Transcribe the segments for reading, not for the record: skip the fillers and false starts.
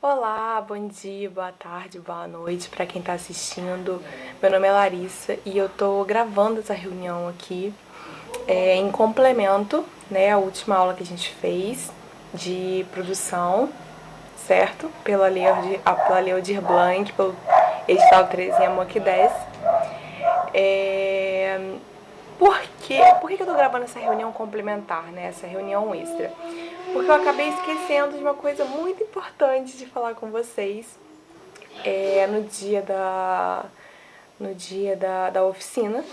Olá, bom dia, boa tarde, boa noite para quem está assistindo. Meu nome é Larissa e eu tô gravando essa reunião aqui em complemento, né, à última aula que a gente fez de produção, certo? Pela Lei Aldir Blanc, pelo edital 13 Amor que Desce. Por que eu tô gravando essa reunião complementar, né? Essa reunião extra? Porque eu acabei esquecendo de uma coisa muito importante de falar com vocês no dia da oficina,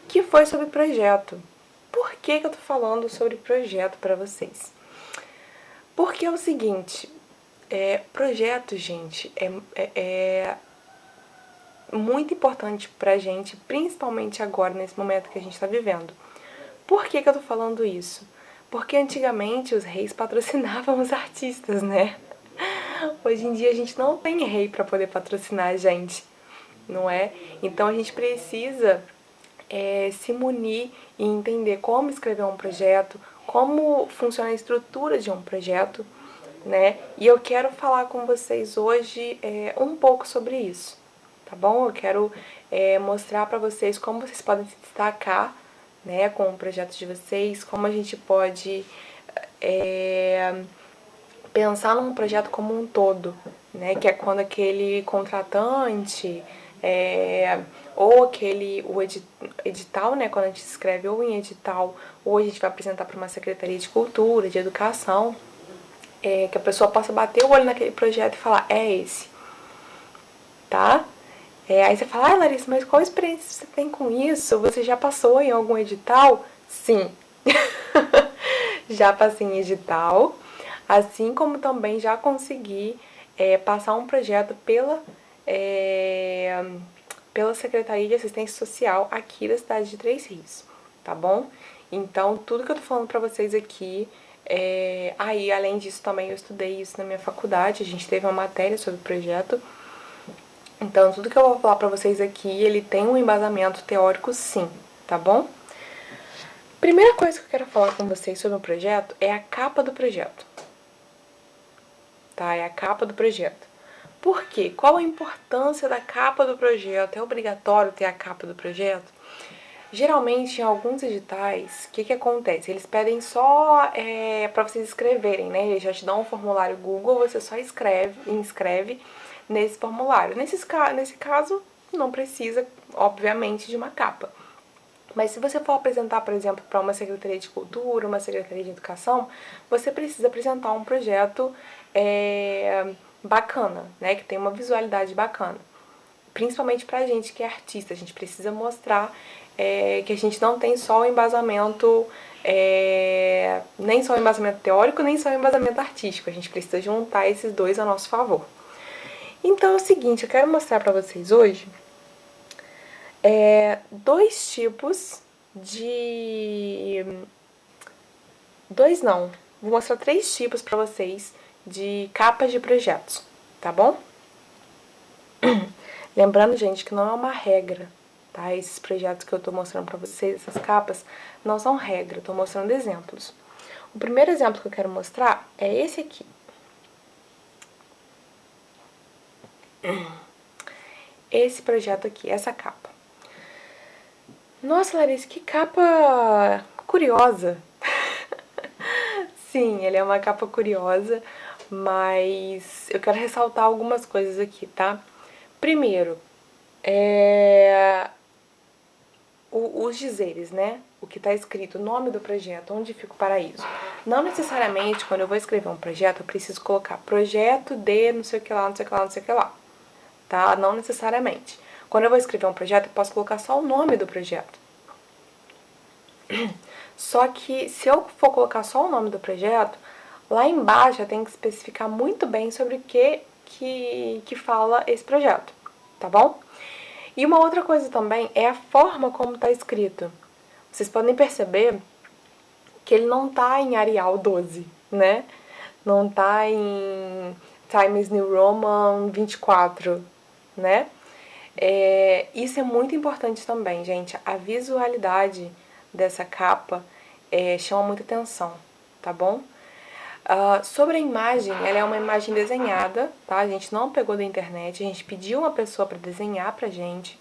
que foi sobre projeto. Por que eu tô falando sobre projeto para vocês? Porque é o seguinte, projeto, gente, é muito importante pra gente, principalmente agora, nesse momento que a gente tá vivendo. Por que eu tô falando isso? Porque antigamente os reis patrocinavam os artistas, né? Hoje em dia a gente não tem rei para poder patrocinar a gente, não é? Então a gente precisa se munir e entender como escrever um projeto, como funciona a estrutura de um projeto, né? E eu quero falar com vocês hoje um pouco sobre isso, tá bom? Eu quero mostrar para vocês como vocês podem se destacar, né, com o projeto de vocês, como a gente pode pensar num projeto como um todo, né? Que é quando aquele contratante ou o edital, né? Quando a gente escreve ou em edital ou a gente vai apresentar para uma secretaria de cultura, de educação, que a pessoa possa bater o olho naquele projeto e falar, é esse, tá? Aí você fala, Larissa, mas qual experiência você tem com isso? Você já passou em algum edital? Sim, já passei em edital, assim como também já consegui passar um projeto pela Secretaria de Assistência Social aqui da cidade de Três Rios, tá bom? Então, tudo que eu tô falando pra vocês aqui, aí, além disso, também eu estudei isso na minha faculdade, a gente teve uma matéria sobre o projeto. Então, tudo que eu vou falar pra vocês aqui, ele tem um embasamento teórico sim, tá bom? Primeira coisa que eu quero falar com vocês sobre o projeto é a capa do projeto. Tá? É a capa do projeto. Por quê? Qual a importância da capa do projeto? É obrigatório ter a capa do projeto? Geralmente, em alguns editais, o que acontece? Eles pedem só para vocês escreverem, né? Eles já te dão um formulário Google, você só inscreve nesse formulário. Nesse caso, não precisa, obviamente, de uma capa. Mas se você for apresentar, por exemplo, para uma Secretaria de Cultura, uma Secretaria de Educação, você precisa apresentar um projeto bacana, né? Que tem uma visualidade bacana. Principalmente pra gente que é artista, a gente precisa mostrar que a gente não tem só o embasamento, nem só o embasamento teórico, nem só o embasamento artístico. A gente precisa juntar esses dois a nosso favor. Então é o seguinte, eu quero mostrar pra vocês hoje dois tipos de... Dois não, vou mostrar três tipos pra vocês de capas de projetos, tá bom? Lembrando, gente, que não é uma regra, tá? Esses projetos que eu tô mostrando pra vocês, essas capas, não são regra, eu tô mostrando exemplos. O primeiro exemplo que eu quero mostrar é esse aqui. Esse projeto aqui, essa capa. Nossa, Larissa, que capa curiosa! Sim, ele é uma capa curiosa, mas eu quero ressaltar algumas coisas aqui, tá? Primeiro, os dizeres, né? O que está escrito, o nome do projeto, onde fica o paraíso. Não necessariamente, quando eu vou escrever um projeto, eu preciso colocar projeto de não sei o que lá, não sei o que lá, não sei o que lá. Tá? Não necessariamente. Quando eu vou escrever um projeto, eu posso colocar só o nome do projeto. Só que se eu for colocar só o nome do projeto, lá embaixo eu tenho que especificar muito bem sobre o que fala esse projeto, tá bom? E uma outra coisa também é a forma como está escrito. Vocês podem perceber que ele não tá em Arial 12, né? Não tá em Times New Roman 24, né? Isso é muito importante também, gente. A visualidade dessa capa chama muita atenção, tá bom? Sobre a imagem, ela é uma imagem desenhada, tá? A gente não pegou da internet, a gente pediu uma pessoa para desenhar pra gente,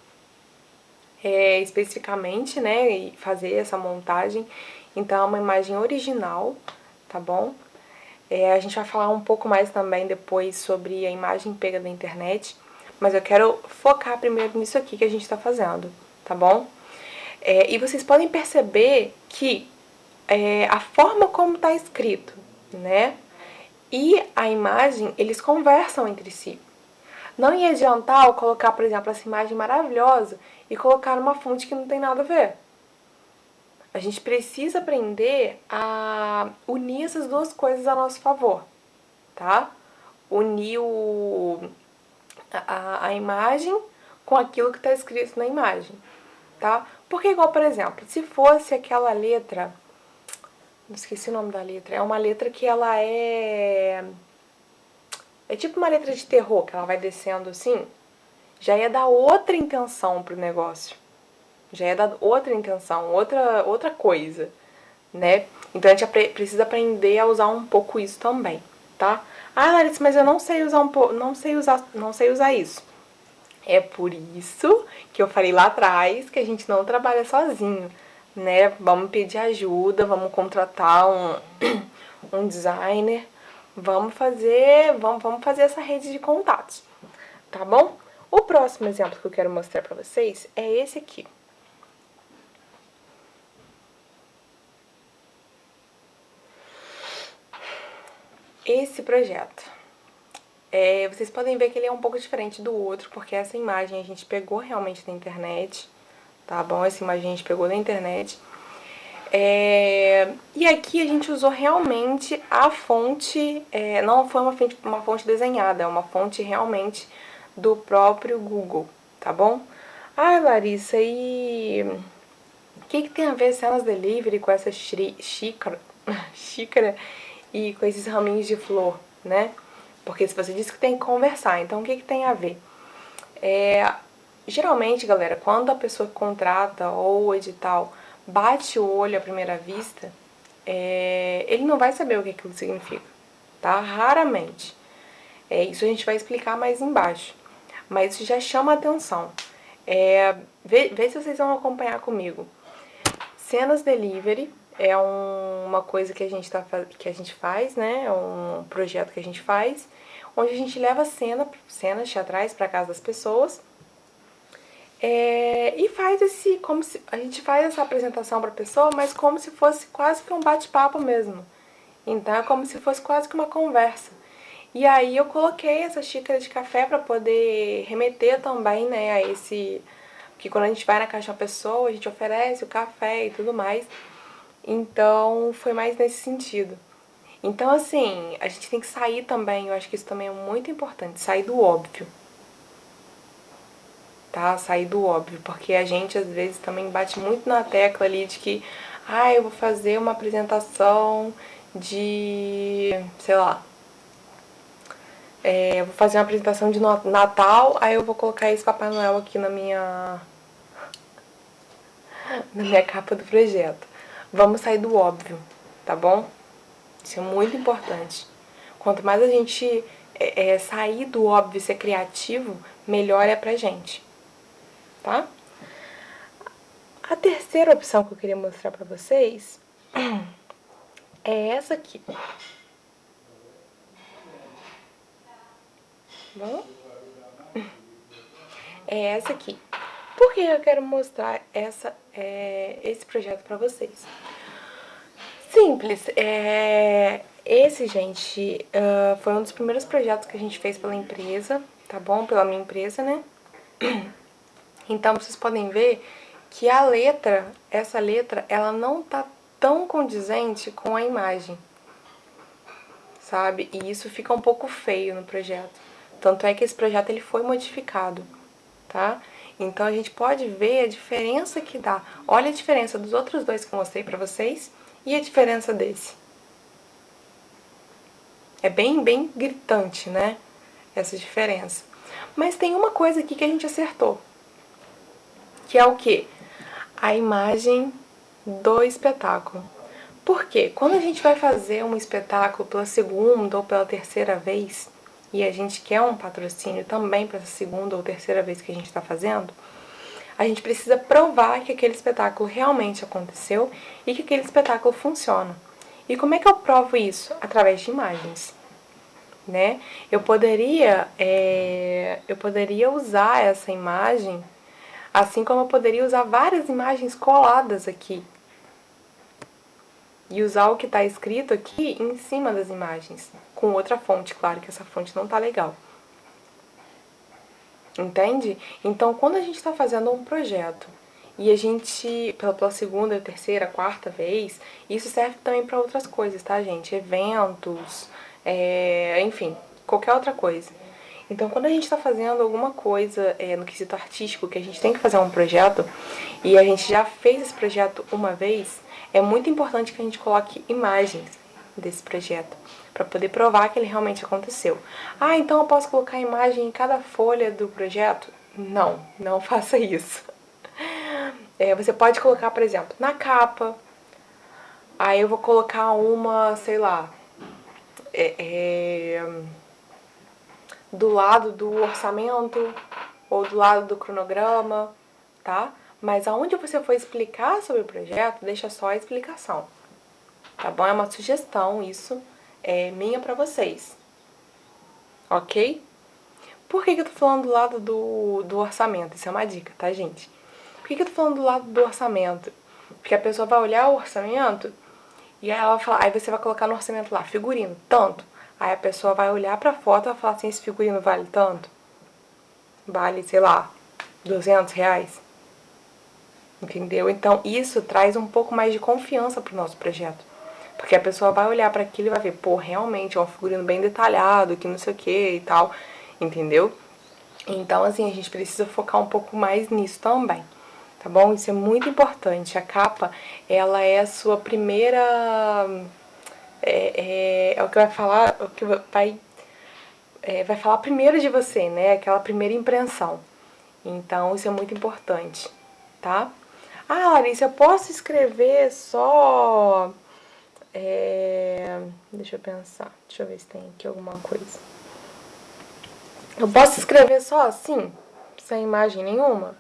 especificamente, né? E fazer essa montagem. Então é uma imagem original, tá bom? A gente vai falar um pouco mais também depois sobre a imagem pega da internet, mas eu quero focar primeiro nisso aqui que a gente tá fazendo, tá bom? E vocês podem perceber que a forma como tá escrito, né? E a imagem, eles conversam entre si. Não ia adiantar eu colocar, por exemplo, essa imagem maravilhosa e colocar numa fonte que não tem nada a ver. A gente precisa aprender a unir essas duas coisas a nosso favor, tá? Unir a imagem com aquilo que está escrito na imagem, tá? Porque igual, por exemplo, se fosse aquela letra, não esqueci o nome da letra, é uma letra que ela é tipo uma letra de terror, que ela vai descendo assim, já ia dar outra intenção pro negócio. Já ia dar outra intenção, outra coisa, né? Então a gente precisa aprender a usar um pouco isso também, tá? Ah, Larissa, mas eu não sei usar não sei usar isso. É por isso que eu falei lá atrás que a gente não trabalha sozinho, né? Vamos pedir ajuda, vamos contratar um designer, vamos fazer essa rede de contatos, tá bom? O próximo exemplo que eu quero mostrar pra vocês é esse aqui. Esse projeto. Vocês podem ver que ele é um pouco diferente do outro, porque essa imagem a gente pegou realmente da internet, tá bom? Essa imagem a gente pegou da internet. E aqui a gente usou realmente a fonte, não foi uma fonte desenhada, é uma fonte realmente do próprio Google, tá bom? Ah, Larissa, e o que tem a ver cenas delivery com essa xícara e com esses raminhos de flor, né? Porque se você disse que tem que conversar, então o que tem a ver? Geralmente, galera, quando a pessoa contrata ou o edital bate o olho à primeira vista, ele não vai saber o que aquilo significa, tá? Raramente. Isso a gente vai explicar mais embaixo. Mas isso já chama atenção. Vê se vocês vão acompanhar comigo. Cenas Delivery é uma coisa que a gente faz, né? É um projeto que a gente faz, onde a gente leva cenas teatrais para casa das pessoas e faz a gente faz essa apresentação para a pessoa, mas como se fosse quase que um bate-papo mesmo. Então é como se fosse quase que uma conversa. E aí eu coloquei essa xícara de café para poder remeter também, né, a esse... Porque quando a gente vai na casa de uma pessoa, a gente oferece o café e tudo mais. Então foi mais nesse sentido. Então assim, a gente tem que sair também, eu acho que isso também é muito importante, sair do óbvio. Tá? Sair do óbvio, porque a gente às vezes também bate muito na tecla ali de que eu vou fazer uma apresentação de, sei lá, eu vou fazer uma apresentação de Natal, aí eu vou colocar esse Papai Noel aqui na minha capa do projeto. Vamos sair do óbvio, tá bom? Isso é muito importante. Quanto mais a gente sair do óbvio e ser criativo, melhor é pra gente, tá? A terceira opção que eu queria mostrar pra vocês é essa aqui. Bom? É essa aqui. Por que eu quero mostrar esse projeto pra vocês? Simples. Esse, gente, foi um dos primeiros projetos que a gente fez pela empresa, tá bom? Pela minha empresa, né? Então, vocês podem ver que essa letra, ela não tá tão condizente com a imagem, sabe? E isso fica um pouco feio no projeto. Tanto é que esse projeto ele foi modificado, tá? Então a gente pode ver a diferença que dá. Olha a diferença dos outros dois que eu mostrei pra vocês e a diferença desse. É bem gritante, né? Essa diferença. Mas tem uma coisa aqui que a gente acertou. Que é o quê? A imagem do espetáculo. Porque quando a gente vai fazer um espetáculo pela segunda ou pela terceira vez, e a gente quer um patrocínio também para essa segunda ou terceira vez que a gente está fazendo, a gente precisa provar que aquele espetáculo realmente aconteceu e que aquele espetáculo funciona. E como é que eu provo isso? Através de imagens, né? Eu poderia usar essa imagem, assim como eu poderia usar várias imagens coladas aqui. E usar o que está escrito aqui em cima das imagens, com outra fonte, claro que essa fonte não tá legal. Entende? Então, quando a gente está fazendo um projeto e a gente, pela segunda, terceira, quarta vez, isso serve também para outras coisas, tá, gente? Eventos, enfim, qualquer outra coisa. Então, quando a gente está fazendo alguma coisa no quesito artístico, que a gente tem que fazer um projeto, e a gente já fez esse projeto uma vez, é muito importante que a gente coloque imagens desse projeto, para poder provar que ele realmente aconteceu. Ah, então eu posso colocar imagem em cada folha do projeto? Não, não faça isso. Você pode colocar, por exemplo, na capa. Aí eu vou colocar uma, sei lá, do lado do orçamento ou do lado do cronograma, tá? Mas aonde você for explicar sobre o projeto, deixa só a explicação, tá bom? É uma sugestão isso, minha pra vocês, ok? Por que eu tô falando do lado do orçamento? Isso é uma dica, tá, gente? Por que eu tô falando do lado do orçamento? Porque a pessoa vai olhar o orçamento e aí ela vai falar, aí você vai colocar no orçamento lá, figurino, tanto. Aí a pessoa vai olhar pra foto e vai falar assim, esse figurino vale tanto? Vale, sei lá, R$ 200. Entendeu? Então isso traz um pouco mais de confiança pro nosso projeto. Porque a pessoa vai olhar para aquilo e vai ver, pô, realmente é um figurino bem detalhado, que não sei o que e tal, entendeu? Então, assim, a gente precisa focar um pouco mais nisso também, tá bom? Isso é muito importante. A capa, ela é a sua primeira... É o que vai falar, o que vai falar primeiro de você, né? Aquela primeira impressão. Então, isso é muito importante, tá? Ah, Larissa, eu posso escrever só... Deixa eu pensar. Deixa eu ver se tem aqui alguma coisa. Eu posso escrever só assim? Sem imagem nenhuma?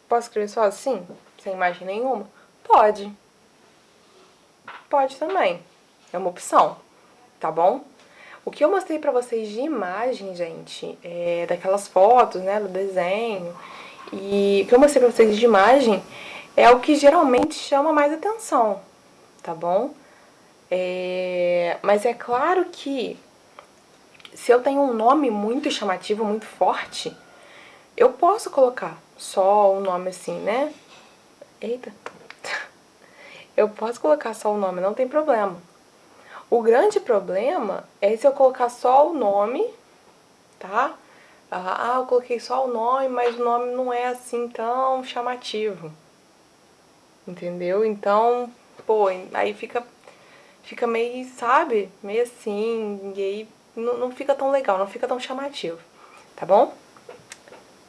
Posso escrever só assim? Sem imagem nenhuma? Pode. Pode também. É uma opção, tá bom? O que eu mostrei pra vocês de imagem, gente, daquelas fotos, né, do desenho, e o que eu mostrei pra vocês de imagem é o que geralmente chama mais atenção, tá bom? Mas é claro que se eu tenho um nome muito chamativo, muito forte, eu posso colocar só o nome assim, né? Eita! Eu posso colocar só o nome, não tem problema. O grande problema é se eu colocar só o nome, tá? Ah, eu coloquei só o nome, mas o nome não é assim tão chamativo. Entendeu? Então, pô, aí fica meio, sabe? Meio assim, e aí não fica tão legal, não fica tão chamativo, tá bom?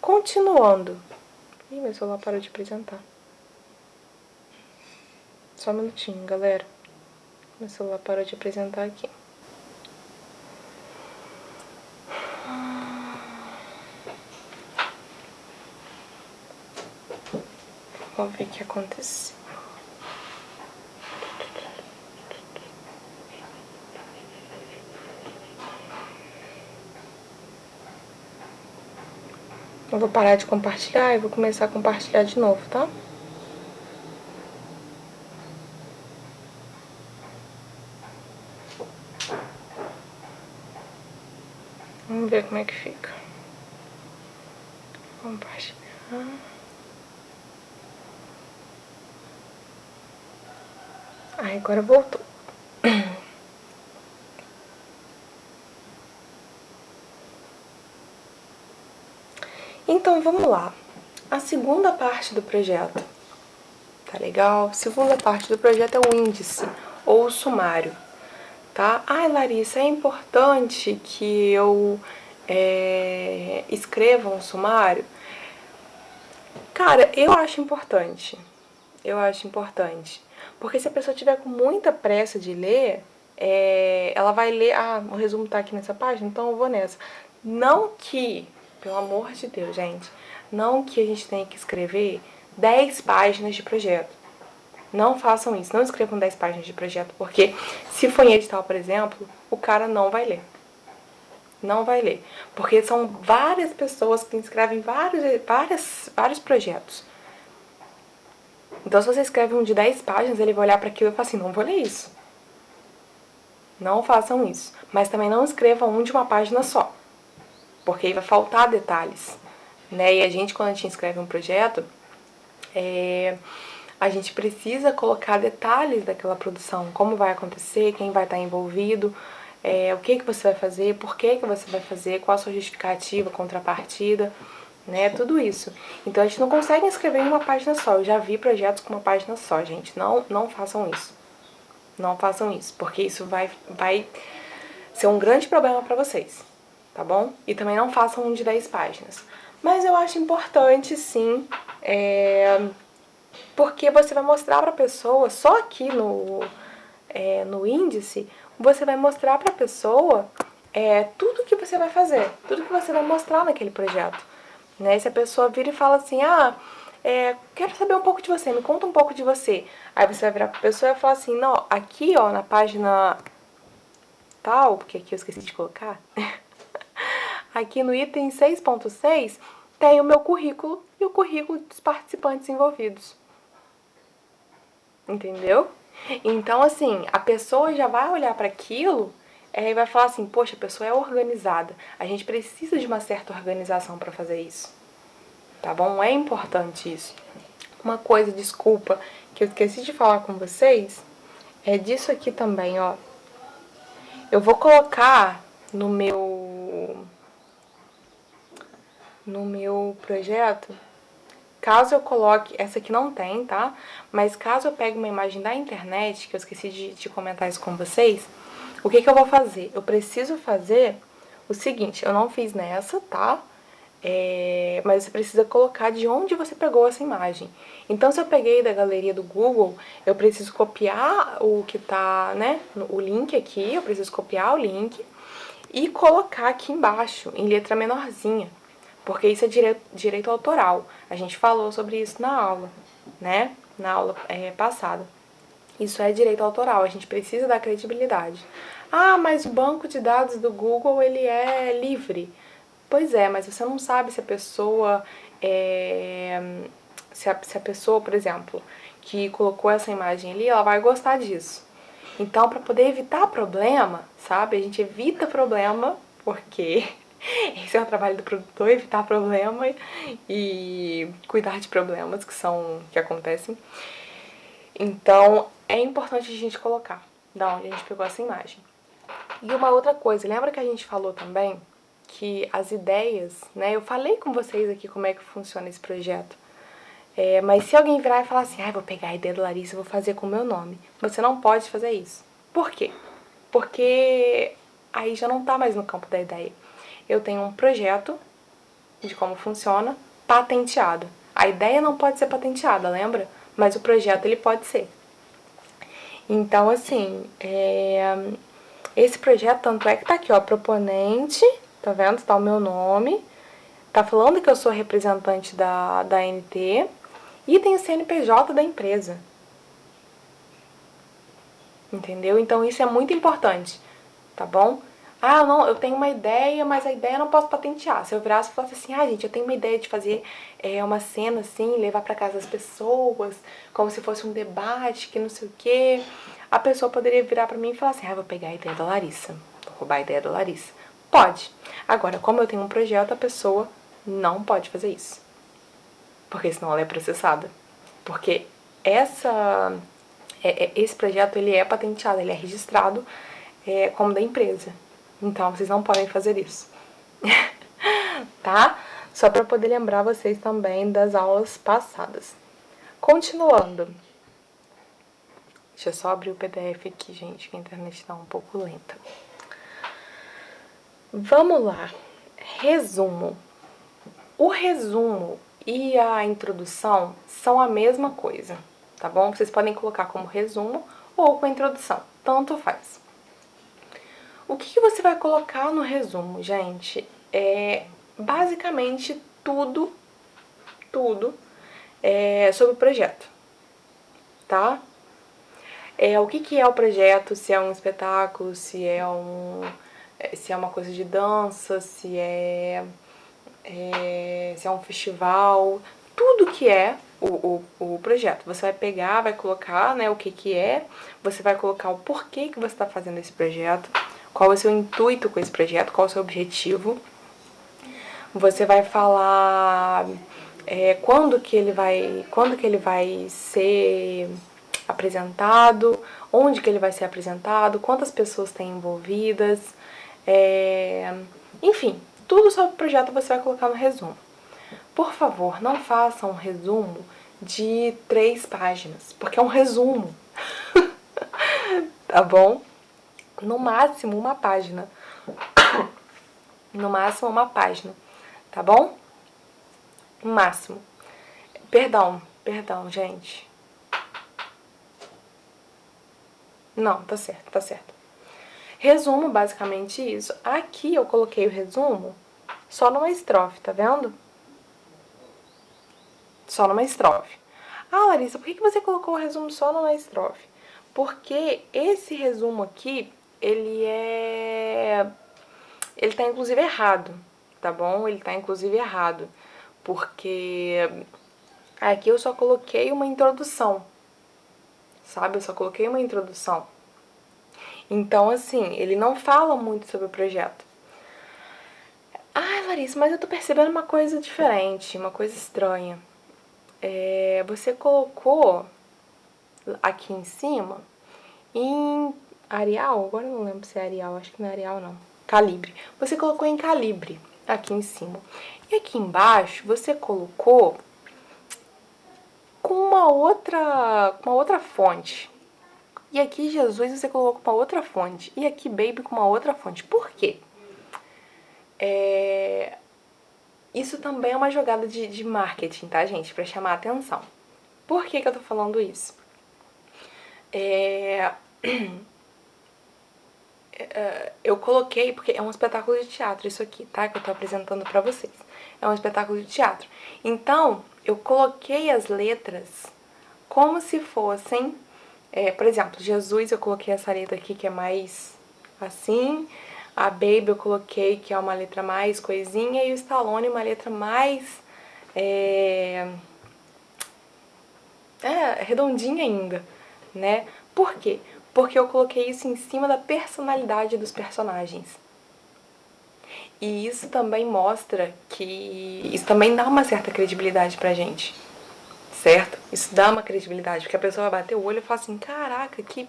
Continuando. Ih, meu celular parou de apresentar. Só um minutinho, galera. Meu celular parou de apresentar aqui. Vou ver o que aconteceu. Eu vou parar de compartilhar e vou começar a compartilhar de novo, tá? Vamos ver como é que fica. Compartilhar. Ai, agora voltou. Então, vamos lá. A segunda parte do projeto. Tá legal? A segunda parte do projeto é o índice, ou o sumário, tá? Ai, Larissa, é importante que eu escreva um sumário? Cara, eu acho importante. Eu acho importante. Porque se a pessoa tiver com muita pressa de ler, ela vai ler, o resumo tá aqui nessa página, então eu vou nessa. Não que, pelo amor de Deus, gente, não que a gente tenha que escrever 10 páginas de projeto. Não façam isso, não escrevam 10 páginas de projeto, porque se for em edital, por exemplo, o cara não vai ler. Não vai ler. Porque são várias pessoas que escrevem vários projetos. Então, se você escreve um de 10 páginas, ele vai olhar para aquilo e falar assim, não vou ler isso. Não façam isso. Mas também não escreva um de uma página só, porque aí vai faltar detalhes. Né? E a gente, quando a gente escreve um projeto, a gente precisa colocar detalhes daquela produção, como vai acontecer, quem vai estar envolvido, o que você vai fazer, por que você vai fazer, qual a sua justificativa, contrapartida, né? Tudo isso. Então a gente não consegue escrever em uma página só. Eu já vi projetos com uma página só, gente. Não façam isso. Não façam isso, porque isso vai ser um grande problema para vocês, tá bom? E também não façam um de 10 páginas. Mas eu acho importante, sim, porque você vai mostrar para a pessoa, só aqui no índice, você vai mostrar para a pessoa tudo que você vai fazer, tudo que você vai mostrar naquele projeto. Né? Se a pessoa vira e fala assim, quero saber um pouco de você, me conta um pouco de você. Aí você vai virar pra pessoa e falar assim, não, aqui ó, na página tal, porque aqui eu esqueci de colocar, aqui no item 6.6 tem o meu currículo e o currículo dos participantes envolvidos. Entendeu? Então, assim, a pessoa já vai olhar para aquilo e vai falar assim, poxa, a pessoa é organizada. A gente precisa de uma certa organização para fazer isso. Tá bom? É importante isso. Uma coisa, desculpa, que eu esqueci de falar com vocês, é disso aqui também, ó. Eu vou colocar no meu projeto, caso eu coloque, essa aqui não tem, tá? Mas caso eu pegue uma imagem da internet, que eu esqueci de comentar isso com vocês, o que eu vou fazer? Eu preciso fazer o seguinte, eu não fiz nessa, tá? Mas você precisa colocar de onde você pegou essa imagem. Então, se eu peguei da galeria do Google, eu preciso copiar o que tá, né, o link aqui, eu preciso copiar o link e colocar aqui embaixo, em letra menorzinha, porque isso é direito autoral. A gente falou sobre isso na aula, né, na aula passada. Isso é direito autoral, a gente precisa dar credibilidade. Mas o banco de dados do Google, ele é livre. Pois é, mas você não sabe se a pessoa, se a pessoa, por exemplo, que colocou essa imagem ali, ela vai gostar disso. Então, para poder evitar problema, sabe? A gente evita problema, porque esse é o trabalho do produtor, evitar problema e cuidar de problemas que acontecem. Então, é importante a gente colocar da onde a gente pegou essa imagem. E uma outra coisa, lembra que a gente falou também que as ideias, né? Eu falei com vocês aqui como é que funciona esse projeto. Mas se alguém virar e falar assim, vou pegar a ideia da Larissa e vou fazer com o meu nome, você não pode fazer isso. Por quê? Porque aí já não tá mais no campo da ideia. Eu tenho um projeto de como funciona, patenteado. A ideia não pode ser patenteada, lembra? Mas o projeto ele pode ser. Então, assim, esse projeto, tanto é que tá aqui, ó, proponente, tá vendo? Tá o meu nome, tá falando que eu sou representante da ANT e tem o CNPJ da empresa. Entendeu? Então isso é muito importante, tá bom? Não, eu tenho uma ideia, mas a ideia eu não posso patentear. Se eu virasse e falasse assim, gente, eu tenho uma ideia de fazer uma cena assim, levar pra casa das pessoas, como se fosse um debate, que não sei o quê. A pessoa poderia virar pra mim e falar assim, vou pegar a ideia da Larissa, vou roubar a ideia da Larissa. Pode. Agora, como eu tenho um projeto, a pessoa não pode fazer isso. Porque senão ela é processada. Porque esse projeto, ele é patenteado, ele é registrado como da empresa. Então, vocês não podem fazer isso. Tá? Só para poder lembrar vocês também das aulas passadas. Continuando. Deixa eu só abrir o PDF aqui, gente, que a internet tá um pouco lenta. Vamos lá. Resumo. O resumo e a introdução são a mesma coisa, tá bom? Vocês podem colocar como resumo ou com introdução, tanto faz. O que você vai colocar no resumo, gente? Basicamente tudo sobre o projeto, tá? O que é o projeto, se é um espetáculo, se é uma coisa de dança, se é um festival, tudo que é o projeto. Você vai pegar, vai colocar, né, o que é, você vai colocar o porquê que você está fazendo esse projeto, qual é o seu intuito com esse projeto, qual é o seu objetivo. Você vai falar quando que ele vai ser apresentado, onde que ele vai ser apresentado, quantas pessoas tem envolvidas, enfim, tudo sobre o projeto você vai colocar no resumo. Por favor, não faça um resumo de 3 páginas, porque é um resumo, tá bom? No máximo uma página. No máximo uma página, tá bom? No máximo. Perdão, gente. Não, tá certo. Resumo, basicamente isso. Aqui eu coloquei o resumo só numa estrofe, tá vendo? Só numa estrofe. Ah, Larissa, por que você colocou o resumo só numa estrofe? Porque esse resumo aqui, ele tá inclusive errado, tá bom? Ele tá inclusive errado. Porque aqui eu só coloquei uma introdução, sabe? Eu só coloquei uma introdução. Então, assim, ele não fala muito sobre o projeto. Ai, Larissa, mas eu tô percebendo uma coisa diferente, uma coisa estranha. Você colocou aqui em cima em Arial, agora eu não lembro se é Arial, acho que não é Arial não. Calibre. Você colocou em calibre aqui em cima. E aqui embaixo você colocou com uma outra fonte. E aqui Jesus você colocou com uma outra fonte. E aqui Baby com uma outra fonte. Por quê? Isso também é uma jogada de marketing, tá, gente? Pra chamar a atenção. Por que eu tô falando isso? Eu coloquei, porque é um espetáculo de teatro isso aqui, tá? Que eu tô apresentando pra vocês. É um espetáculo de teatro. Então, eu coloquei as letras como se fossem... por exemplo, Jesus eu coloquei essa letra aqui que é mais assim... A Baby eu coloquei que é uma letra mais coisinha e o Stallone uma letra mais redondinha ainda, né? Por quê? Porque eu coloquei isso em cima da personalidade dos personagens. E isso também mostra que... Isso também dá uma certa credibilidade pra gente, certo? Isso dá uma credibilidade, porque a pessoa vai bater o olho e fala assim, caraca, que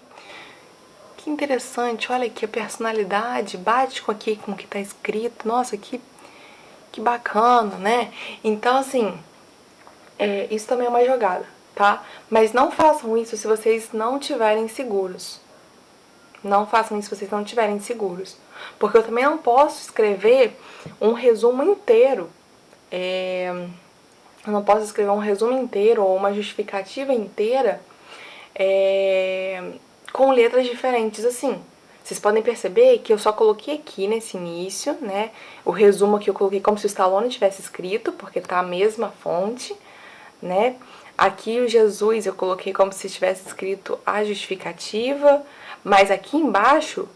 interessante, olha aqui a personalidade, bate com o que tá escrito, nossa, que bacana, né? Então, assim, isso também é uma jogada, tá? Mas não façam isso se vocês não tiverem seguros. Não façam isso se vocês não estiverem seguros. Porque eu também não posso escrever um resumo inteiro. Eu não posso escrever um resumo inteiro ou uma justificativa inteira com letras diferentes assim. Vocês podem perceber que eu só coloquei aqui nesse início, né? O resumo aqui eu coloquei como se o Stallone tivesse escrito, porque tá a mesma fonte, né? Aqui o Jesus eu coloquei como se tivesse escrito a justificativa, mas aqui embaixo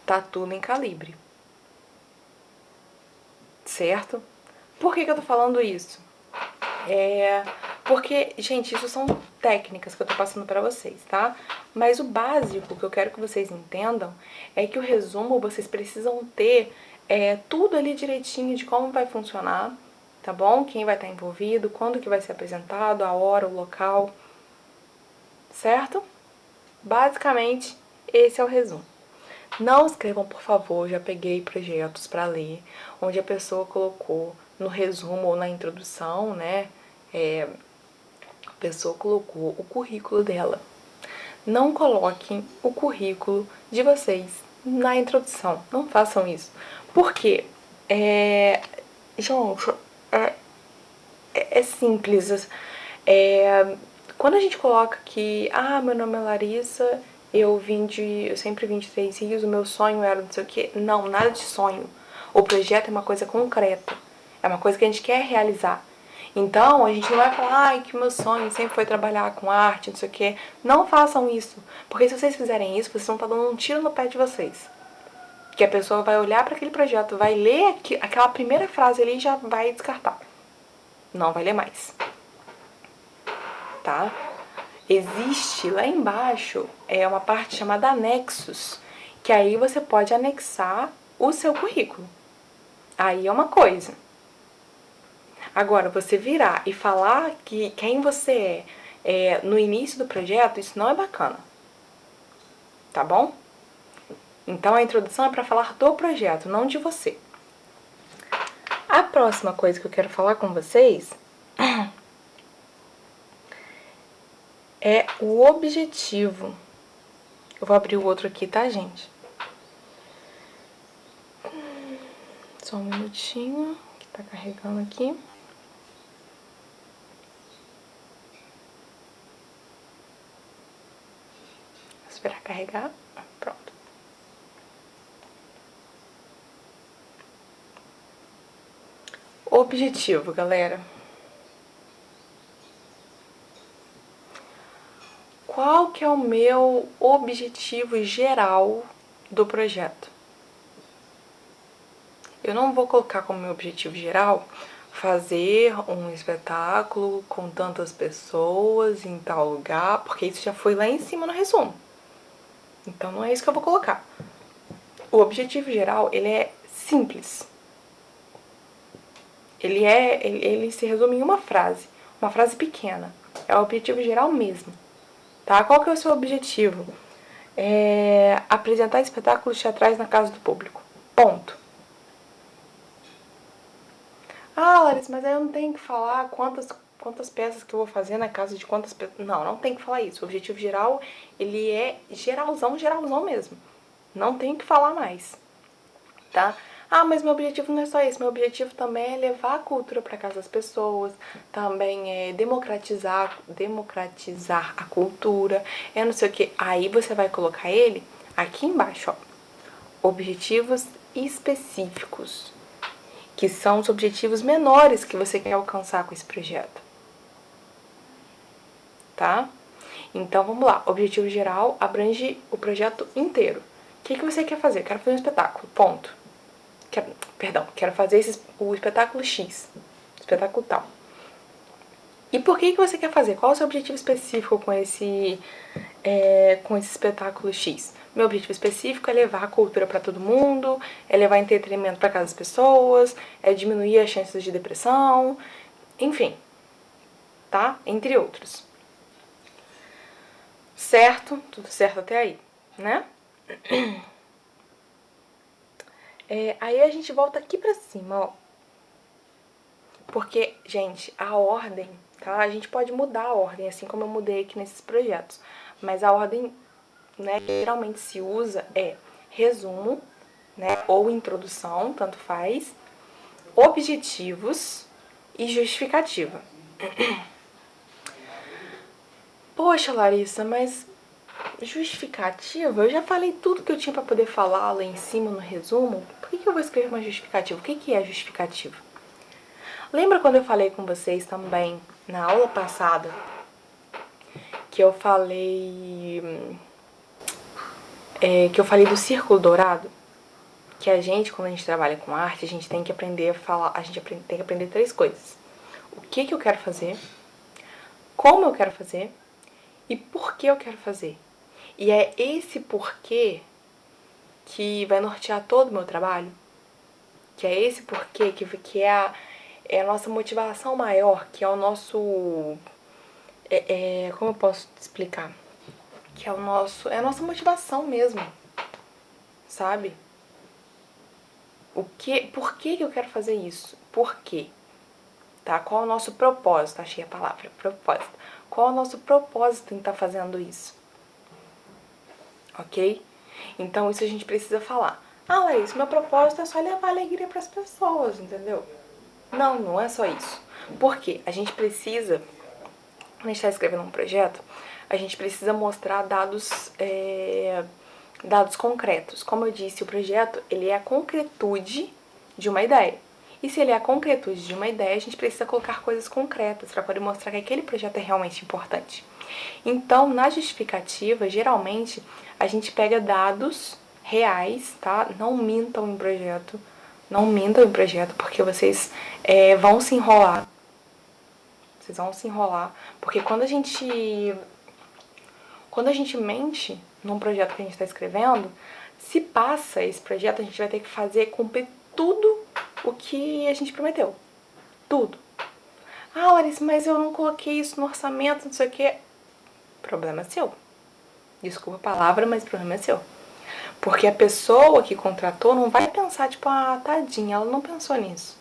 tá tudo em calibre. Certo? Por que eu tô falando isso? Porque, gente, isso são técnicas que eu tô passando pra vocês, tá? Mas o básico que eu quero que vocês entendam é que o resumo vocês precisam ter tudo ali direitinho de como vai funcionar, tá bom? Quem vai estar envolvido, quando que vai ser apresentado, a hora, o local, certo? Basicamente, esse é o resumo. Não escrevam, por favor, já peguei projetos para ler, onde a pessoa colocou no resumo ou na introdução, né? A pessoa colocou o currículo dela. Não coloquem o currículo de vocês na introdução. Não façam isso. Por quê? Gente, é simples. Quando a gente coloca que, meu nome é Larissa, eu sempre vim de Três Rios, o meu sonho era não sei o quê. Não, nada de sonho. O projeto é uma coisa concreta. É uma coisa que a gente quer realizar. Então, a gente não vai falar, que o meu sonho sempre foi trabalhar com arte, não sei o quê. Não façam isso. Porque se vocês fizerem isso, vocês vão estar dando um tiro no pé de vocês. Que a pessoa vai olhar para aquele projeto, vai ler aquela primeira frase ali e já vai descartar. Não vai ler mais. Tá? Existe lá embaixo uma parte chamada anexos, que aí você pode anexar o seu currículo. Aí é uma coisa. Agora, você virar e falar que quem você é no início do projeto, isso não é bacana. Tá bom? Então a introdução é para falar do projeto, não de você. A próxima coisa que eu quero falar com vocês é o objetivo. Eu vou abrir o outro aqui, tá, gente? Só um minutinho, que tá carregando aqui. Vou esperar carregar. Pronto. Objetivo, galera. Qual que é o meu objetivo geral do projeto? Eu não vou colocar como meu objetivo geral fazer um espetáculo com tantas pessoas em tal lugar, porque isso já foi lá em cima no resumo. Então não é isso que eu vou colocar. O objetivo geral, ele é simples. Ele se resume em uma frase pequena. É o objetivo geral mesmo. Tá? Qual que é o seu objetivo? Apresentar espetáculos teatrais na casa do público. Ponto. Larissa, mas aí eu não tenho que falar quantas peças que eu vou fazer na casa de quantas pessoas. Não tem que falar isso. O objetivo geral, ele é geralzão mesmo. Não tem que falar mais. Tá? Mas meu objetivo não é só isso. Meu objetivo também é levar a cultura para casa das pessoas, também é democratizar a cultura, não sei o que. Aí você vai colocar ele aqui embaixo, ó. Objetivos específicos, que são os objetivos menores que você quer alcançar com esse projeto. Tá? Então vamos lá. Objetivo geral abrange o projeto inteiro. O que você quer fazer? Quero fazer um espetáculo. Ponto. Quero fazer o espetáculo X, espetáculo tal. E por que você quer fazer? Qual é o seu objetivo específico com esse espetáculo X? Meu objetivo específico é levar a cultura para todo mundo, é levar entretenimento para casa das pessoas, é diminuir as chances de depressão, enfim, tá? Entre outros. Certo? Tudo certo até aí, né? Aí a gente volta aqui pra cima, ó. Porque, gente, a ordem, tá? A gente pode mudar a ordem, assim como eu mudei aqui nesses projetos. Mas a ordem, né, que geralmente se usa é resumo, né, ou introdução, tanto faz, objetivos e justificativa. Poxa, Larissa, mas justificativa? Eu já falei tudo que eu tinha pra poder falar lá em cima no resumo. Por que eu vou escrever uma justificativa? O que é justificativa? Lembra quando eu falei com vocês também, na aula passada, que eu falei do círculo dourado? Que a gente, quando a gente trabalha com arte, a gente tem que aprender a falar, tem que aprender 3 coisas. O que eu quero fazer, como eu quero fazer e por que eu quero fazer. E é esse porquê que vai nortear todo o meu trabalho. Que é esse porquê que é a nossa motivação maior, que é o nosso... como eu posso te explicar? Que é a nossa motivação mesmo, sabe? Por que eu quero fazer isso? Por quê? Tá? Qual é o nosso propósito? Achei a palavra, propósito. Qual é o nosso propósito em estar fazendo isso? Ok? Então isso a gente precisa falar. Larissa, meu propósito é só levar alegria para as pessoas, entendeu? Não é só isso. Por quê? A gente precisa quando a gente está escrevendo um projeto, a gente precisa mostrar dados, dados concretos. Como eu disse, o projeto ele é a concretude de uma ideia. E se ele é a concretude de uma ideia, a gente precisa colocar coisas concretas para poder mostrar que aquele projeto é realmente importante. Então, na justificativa, geralmente, a gente pega dados reais, tá? Não mintam em projeto. Não mintam em projeto, porque vocês vão se enrolar. Vocês vão se enrolar. Porque quando a gente mente num projeto que a gente está escrevendo, se passa esse projeto, a gente vai ter que fazer cumprir tudo o que a gente prometeu. Tudo. Ah, Larissa, mas eu não coloquei isso no orçamento, não sei o quê. Problema seu. Desculpa a palavra, mas o problema é seu. Porque a pessoa que contratou não vai pensar, tipo, ah, tadinha, ela não pensou nisso.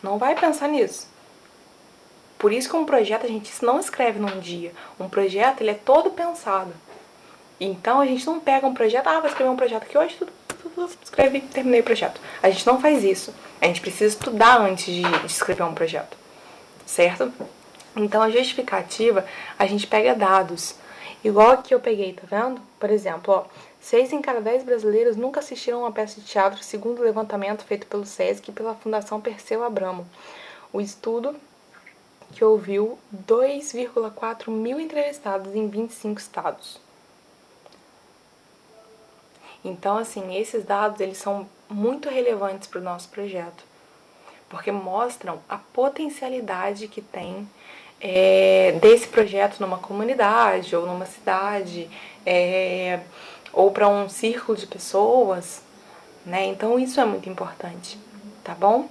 Não vai pensar nisso. Por isso que um projeto a gente não escreve num dia. Um projeto, ele é todo pensado. Então a gente não pega um projeto, ah, vou escrever um projeto aqui hoje, escrevi, terminei o projeto. A gente não faz isso. A gente precisa estudar antes de escrever um projeto. Certo? Então a justificativa, a gente pega dados. Igual aqui eu peguei, tá vendo? Por exemplo, ó, 6 em cada 10 brasileiros nunca assistiram a uma peça de teatro, segundo o levantamento feito pelo SESC e pela Fundação Perseu Abramo. O estudo que ouviu 2,4 mil entrevistados em 25 estados. Então, assim, esses dados, eles são muito relevantes para o nosso projeto, porque mostram a potencialidade que tem desse projeto numa comunidade, ou numa cidade, ou para um círculo de pessoas, né? Então, isso é muito importante, tá bom?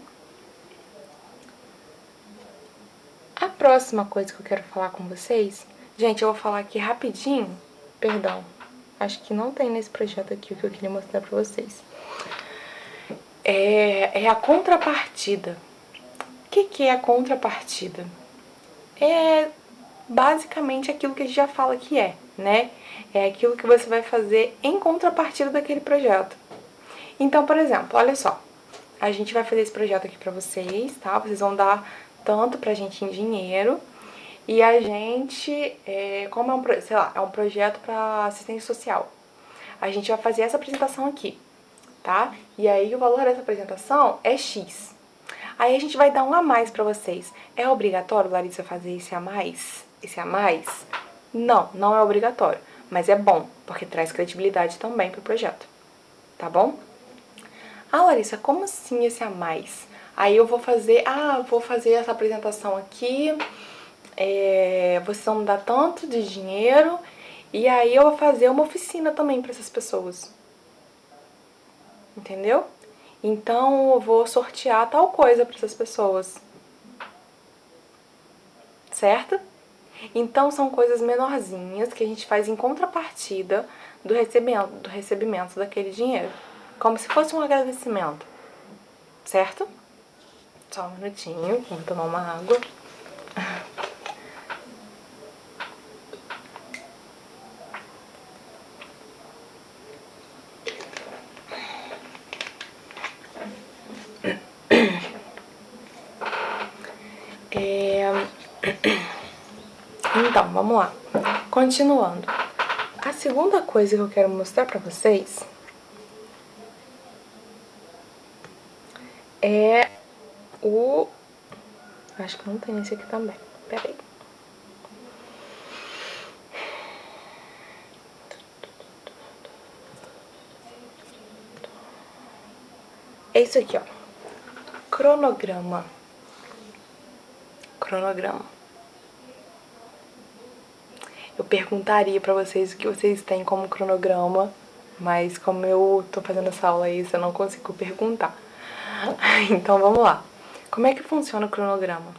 A próxima coisa que eu quero falar com vocês, gente, eu vou falar aqui rapidinho, perdão, acho que não tem nesse projeto aqui o que eu queria mostrar pra vocês. É a contrapartida. O que é a contrapartida? É basicamente aquilo que a gente já fala que é, né? É aquilo que você vai fazer em contrapartida daquele projeto. Então, por exemplo, olha só, a gente vai fazer esse projeto aqui pra vocês, tá? Vocês vão dar tanto pra gente em dinheiro. E a gente, como é um projeto para assistência social, a gente vai fazer essa apresentação aqui, tá? E aí o valor dessa apresentação é X. Aí a gente vai dar um a mais pra vocês. É obrigatório, Larissa, fazer esse a mais? Esse a mais? Não, não é obrigatório. Mas é bom, porque traz credibilidade também pro projeto. Tá bom? Ah, Larissa, como assim esse a mais? Aí eu vou fazer essa apresentação aqui, vocês vão me dar tanto de dinheiro, e aí eu vou fazer uma oficina também para essas pessoas. Entendeu? Então eu vou sortear tal coisa para essas pessoas. Certo? Então são coisas menorzinhas que a gente faz em contrapartida do recebimento daquele dinheiro. Como se fosse um agradecimento. Certo? Só um minutinho, vou tomar uma água. Então, vamos lá. Continuando. A segunda coisa que eu quero mostrar pra vocês é o... Acho que não tem esse aqui também. Pera aí. É isso aqui, ó. Cronograma. Cronograma. Eu perguntaria pra vocês o que vocês têm como cronograma, mas como eu tô fazendo essa aula aí, eu não consigo perguntar. Então vamos lá. Como é que funciona o cronograma?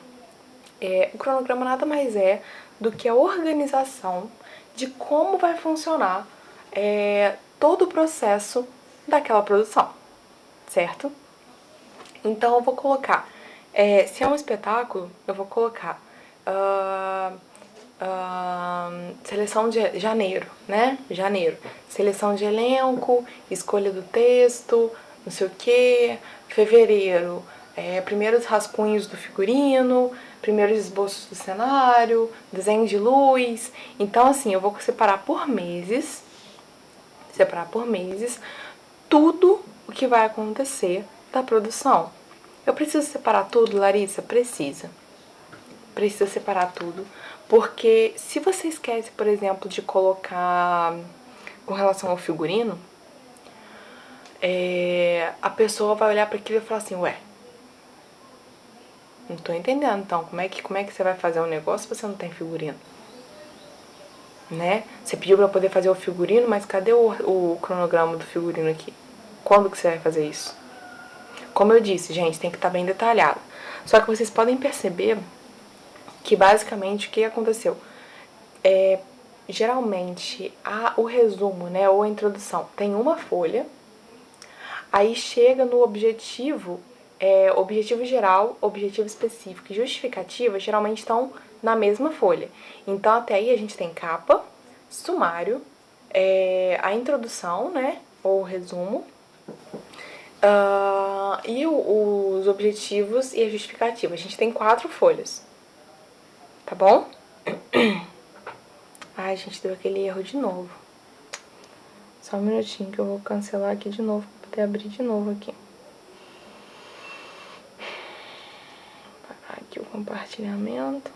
O cronograma nada mais é do que a organização de como vai funcionar todo o processo daquela produção, certo? Então eu vou colocar, se é um espetáculo, eu vou colocar seleção de janeiro, né? Janeiro. Seleção de elenco, escolha do texto, não sei o que. Fevereiro, primeiros rascunhos do figurino. primeiros esboços do cenário, desenho de luz. Então, assim, eu vou separar por meses, tudo o que vai acontecer da produção. Eu preciso separar tudo, Larissa? Precisa. Precisa separar tudo. Porque se você esquece, por exemplo, de colocar com relação ao figurino, a pessoa vai olhar para aquilo e falar assim, ué, não tô entendendo, então, como é que você vai fazer um negócio se você não tem figurino? Né? Você pediu para poder fazer o figurino, mas cadê o cronograma do figurino aqui? Quando que você vai fazer isso? Como eu disse, gente, tem que estar bem detalhado. Só que vocês podem perceber que basicamente o que aconteceu? Geralmente o resumo, né, ou a introdução tem uma folha, aí chega no objetivo, objetivo geral, objetivo específico e justificativa geralmente estão na mesma folha. Então até aí a gente tem capa, sumário, a introdução, né, ou resumo, e os objetivos e a justificativa. A gente tem 4 folhas, tá bom? Ai, gente, deu aquele erro de novo. Só um minutinho que eu vou cancelar aqui de novo, pra poder abrir de novo aqui. Vou parar aqui o compartilhamento.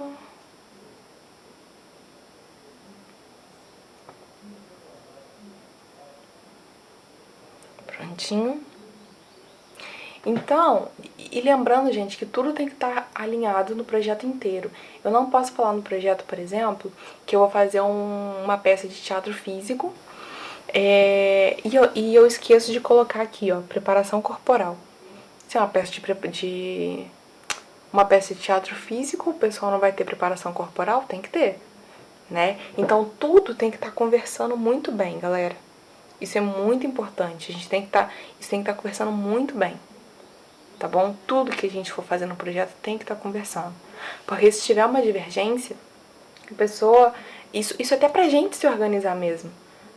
Prontinho. Então, e lembrando, gente, que tudo tem que estar alinhado no projeto inteiro. Eu não posso falar no projeto, por exemplo, que eu vou fazer uma peça de teatro físico e eu esqueço de colocar aqui, ó, preparação corporal. Se é uma peça de teatro físico, o pessoal não vai ter preparação corporal? Tem que ter, né? Então, tudo tem que estar conversando muito bem, galera. Isso é muito importante. Isso tem que estar conversando muito bem. Tá bom? Tudo que a gente for fazer no projeto tem que estar conversando. Porque se tiver uma divergência, a pessoa... Isso até pra gente se organizar mesmo,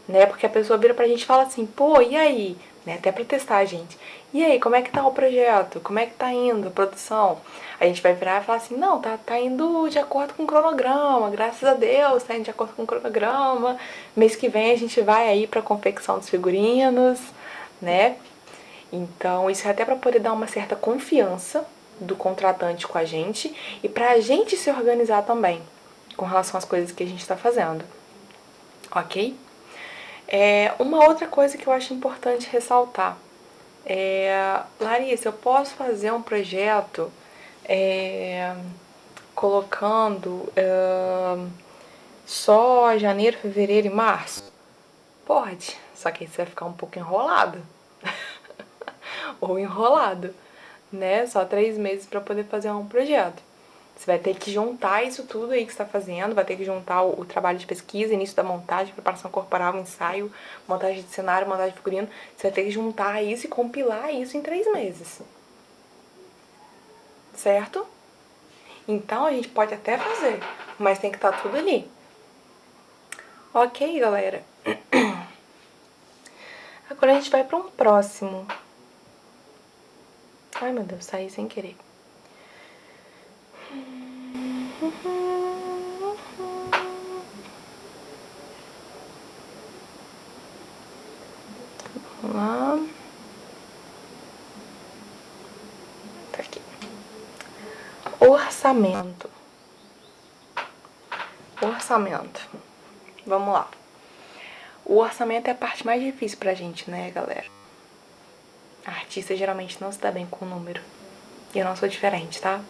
né? Porque a pessoa vira pra gente e fala assim, pô, e aí? Né? Até pra testar a gente. E aí, como é que tá o projeto? Como é que tá indo a produção? A gente vai virar e falar assim, não, tá indo de acordo com o cronograma, graças a Deus, tá indo de acordo com o cronograma. Mês que vem a gente vai aí pra confecção dos figurinos, né? Então, isso é até para poder dar uma certa confiança do contratante com a gente e para a gente se organizar também com relação às coisas que a gente está fazendo, ok? Uma outra coisa que eu acho importante ressaltar Larissa, eu posso fazer um projeto colocando só janeiro, fevereiro e março? Pode, só que aí você vai ficar um pouco enrolado. Ou enrolado, né? Só 3 meses para poder fazer um projeto. Você vai ter que juntar isso tudo aí que você está fazendo, vai ter que juntar o trabalho de pesquisa, início da montagem, preparação corporal, ensaio, montagem de cenário, montagem de figurino. Você vai ter que juntar isso e compilar isso em 3 meses. Certo? Então a gente pode até fazer, mas tem que estar tudo ali. Ok, galera? Agora a gente vai para um próximo. Ai, meu Deus, saí sem querer. Vamos lá. Tá aqui. Orçamento. Orçamento. Vamos lá. O orçamento é a parte mais difícil pra gente, né, galera? A artista geralmente não se dá bem com o número. E eu não sou diferente, tá?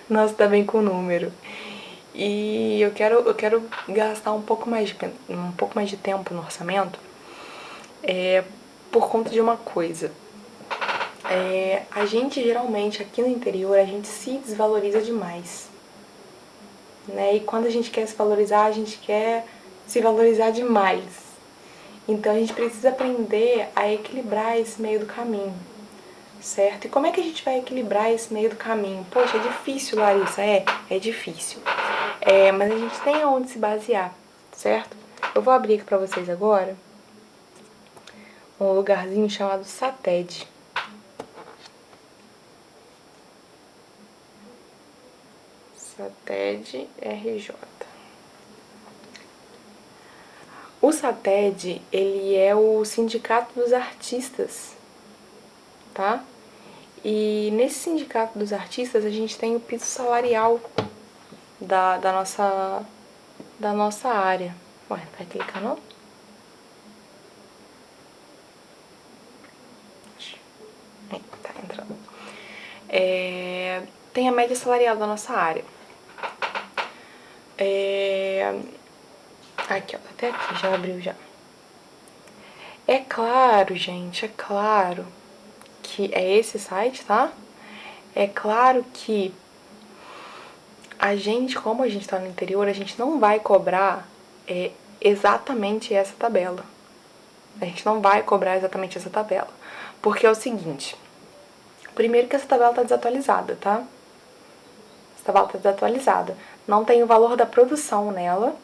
Não se dá bem com o número. E eu quero gastar um pouco mais de tempo no orçamento por conta de uma coisa. A gente geralmente aqui no interior a gente se desvaloriza demais, né? E quando a gente quer se valorizar, a gente quer se valorizar demais. Então a gente precisa aprender a equilibrar esse meio do caminho, certo? E como é que a gente vai equilibrar esse meio do caminho? Poxa, é difícil, Larissa, é difícil. Mas a gente tem aonde se basear, certo? Eu vou abrir aqui pra vocês agora um lugarzinho chamado Sated. SATED RJ. O SATED, ele é o Sindicato dos Artistas, tá? E nesse Sindicato dos Artistas a gente tem o piso salarial da nossa área. Ué, vai clicar não? Tá entrando. Tem a média salarial da nossa área. Aqui, ó, até aqui, já abriu já. É claro, gente, é claro que é esse site, tá? É claro que a gente, como a gente tá no interior, a gente não vai cobrar exatamente essa tabela. A gente não vai cobrar exatamente essa tabela. Porque é o seguinte, primeiro que essa tabela tá desatualizada, tá? Essa tabela tá desatualizada. Não tem o valor da produção nela.